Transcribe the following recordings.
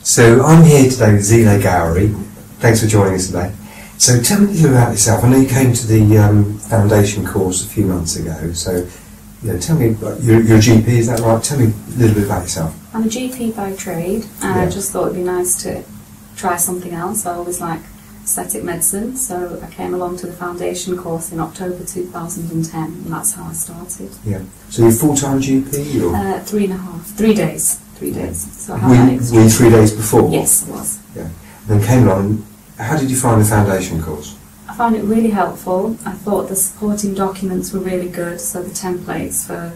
So I'm here today with Zile Gowrie. Thanks for joining us today. So tell me a little about yourself. I know you came to the foundation course a few months ago. So tell me, you're a GP, is that right? Tell me a little bit about yourself. I'm a GP by trade, and I just thought it'd be nice to try something else. I always like aesthetic medicine, so I came along to the foundation course in October 2010, and that's how I started. Yeah. So you're full-time GP? Or? 3 days. 3 days. So I have were you 3 days before? Yes, I was. Yeah. Then came along. How did you find the foundation course? I found it really helpful. I thought the supporting documents were really good, so the templates for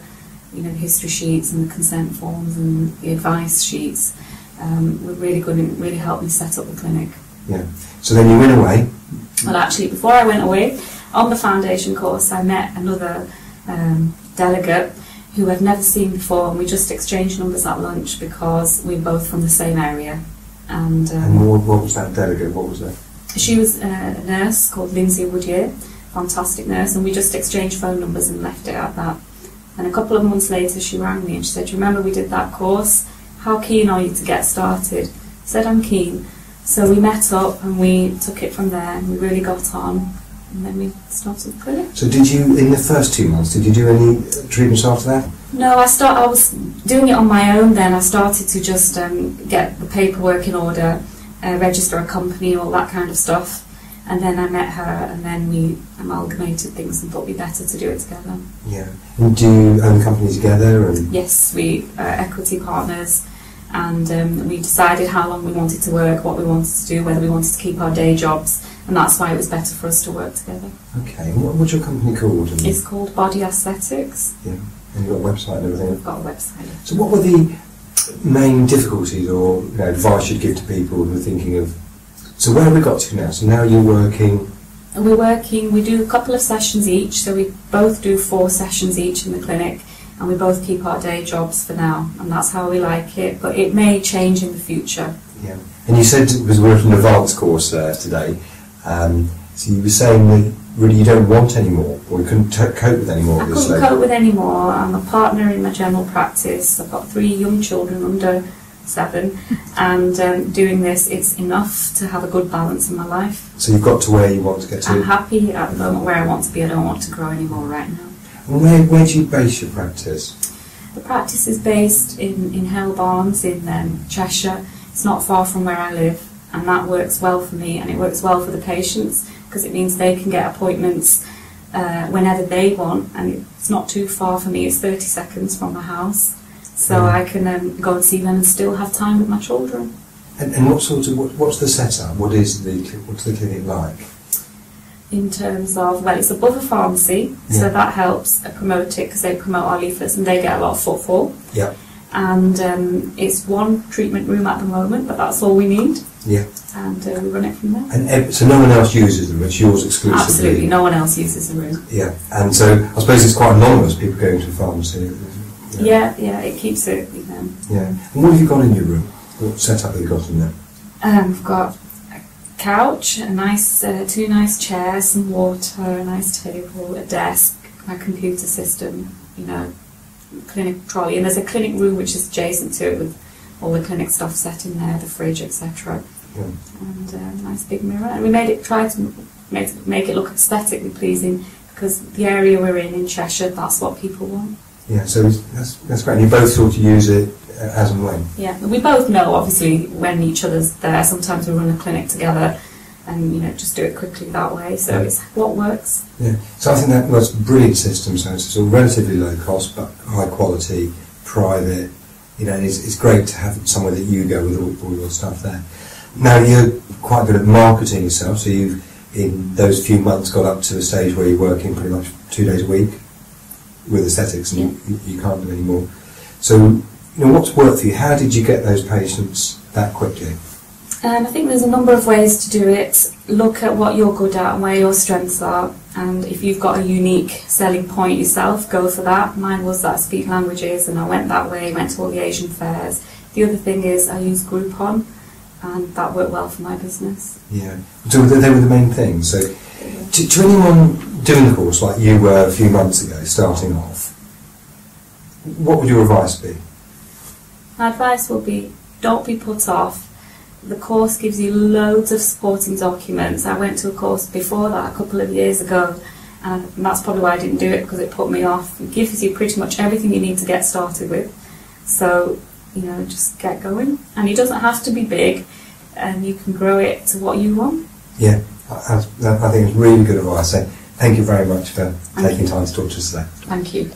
the history sheets and the consent forms and the advice sheets were really good, and really helped me set up the clinic. Yeah. So then you went away? Well, actually, before I went away, on the foundation course, I met another delegate who I'd never seen before, and we just exchanged numbers at lunch because we were both from the same area. And what was that delegate? What was that? She was a nurse called Lindsay Woodier, fantastic nurse, and we just exchanged phone numbers and left it at that. And a couple of months later she rang me and she said, "Do you remember we did that course? How keen are you to get started?" I said, "I'm keen." So we met up and we took it from there, and we really got on, and then we started the clinic. So did you, in the first 2 months, did you do any treatments after that? No, I was doing it on my own then. I started to just get the paperwork in order, register a company, all that kind of stuff. And then I met her, and then we amalgamated things and thought it'd be better to do it together. Yeah. And do you own the company together? And yes, we are equity partners, and we decided how long we wanted to work, what we wanted to do, whether we wanted to keep our day jobs, and that's why it was better for us to work together. Okay. And what's your company called? It's called Body Aesthetics. Yeah. And you've got a website and everything? We've got a website. So what were the main difficulties or advice you'd give to people who are thinking of... So where have we got to now? So now you're working... We do a couple of sessions each, so we both do 4 sessions each in the clinic, and we both keep our day jobs for now, and that's how we like it, but it may change in the future. Yeah. And you said, because we're at an advanced course today, so you were saying that really you don't want any more, or you couldn't cope with any more? I couldn't cope with any more. I'm a partner in my general practice. I've got 3 young children under 7, and doing this, it's enough to have a good balance in my life. So you've got to where you want to get to? I'm happy at the moment where I want to be. I don't want to grow any more right now. And where do you base your practice? The practice is based in Hellbarns in Cheshire. It's not far from where I live, and that works well for me, and it works well for the patients, because it means they can get appointments whenever they want, and it's not too far for me. It's 30 seconds from my house, so I can go and see them and still have time with my children. And what's the setup? What's the clinic like? In terms of, well, it's above a pharmacy, so that helps promote it, because they promote our leaflets and they get a lot of footfall. Yeah. And it's 1 treatment room at the moment, but that's all we need. Yeah. And we run it from there. And so no one else uses them, it's yours exclusively? Absolutely, no one else uses the room. Yeah, and so I suppose it's quite anonymous, people going to a pharmacy. Yeah, it keeps it, Yeah, and what have you got in your room? What setup have you got in there? We've got a couch, a nice, 2 nice chairs, some water, a nice table, a desk, my computer system, clinic trolley, and there's a clinic room which is adjacent to it with all the clinic stuff set in there, the fridge, etc. Yeah. And a nice big mirror. And we tried to make it look aesthetically pleasing, because the area we're in Cheshire, that's what people want. Yeah, so that's great. And you both sort of use it as and when? Yeah, we both know, obviously, when each other's there. Sometimes we run a clinic together and just do it quickly that way, so it's what works. Yeah, so I think that's a brilliant system. So it's sort of relatively low cost but high quality, private. It's great to have somewhere that you go with all your stuff there. Now you're quite good at marketing yourself, so you've in those few months got up to a stage where you're working pretty much 2 days a week with aesthetics, and you can't do any more. So what's worked for you? How did you get those patients that quickly? I think there's a number of ways to do it. Look at what you're good at and where your strengths are, and if you've got a unique selling point yourself, go for that. Mine was that I speak languages, and I went that way, went to all the Asian fairs. The other thing is I use Groupon, and that worked well for my business. Yeah, so they were the main things. So to anyone doing the course like you were a few months ago, starting off, what would your advice be? My advice will be, don't be put off. the course gives you loads of supporting documents. I went to a course before that a couple of years ago, and that's probably why I didn't do it, because it put me off. It gives you pretty much everything you need to get started with. So, just get going. And it doesn't have to be big, and you can grow it to what you want. Yeah, I think it's really good advice. So thank you very much for taking time to talk to us today. Thank you.